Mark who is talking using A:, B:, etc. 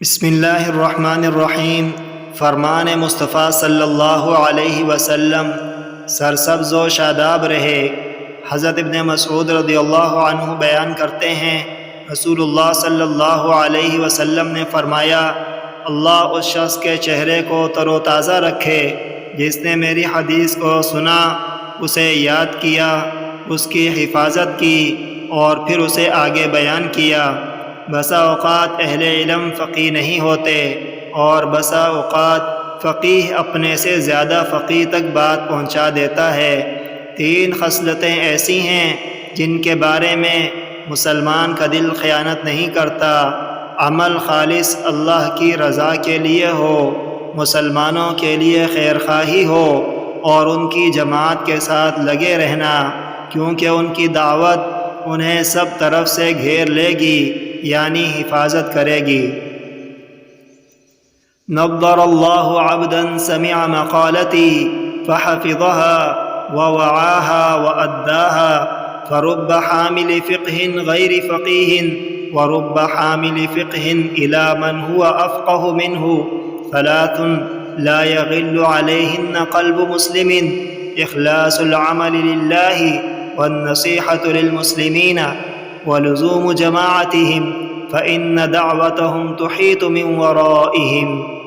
A: بسم اللہ الرحمن الرحیم۔ فرمان مصطفیٰ صلی اللہ علیہ وسلم سرسبز و شاداب رہے۔ حضرت ابن مسعود رضی اللہ عنہ بیان کرتے ہیں، رسول اللہ صلی اللہ علیہ وسلم نے فرمایا، اللہ اس شخص کے چہرے کو تر و تازہ رکھے جس نے میری حدیث کو سنا، اسے یاد کیا، اس کی حفاظت کی اور پھر اسے آگے بیان کیا۔ بسا اوقات اہل علم فقیہ نہیں ہوتے اور بسا اوقات فقیہ اپنے سے زیادہ فقیہ تک بات پہنچا دیتا ہے۔ 3 خصلتیں ایسی ہیں جن کے بارے میں مسلمان کا دل خیانت نہیں کرتا۔ عمل خالص اللہ کی رضا کے لیے ہو، مسلمانوں کے لیے خیرخواہی ہو اور ان کی جماعت کے ساتھ لگے رہنا، کیونکہ ان کی دعوت انہیں سب طرف سے گھیر لے گی، یعنی حفاظت کرے گی۔ نضر اللہ عبدا سمع مقالتی فحفظها ووعاها وأداها فرب حامل فقه غير فقيه ورب حامل فقه إلى من هو أفقه منه 3 لا يغل عليهن قلب مسلم: إخلاص العمل لله والنصيحة للمسلمين ولزوم جماعتهم فإن دعوتهم تحيط من ورائهم۔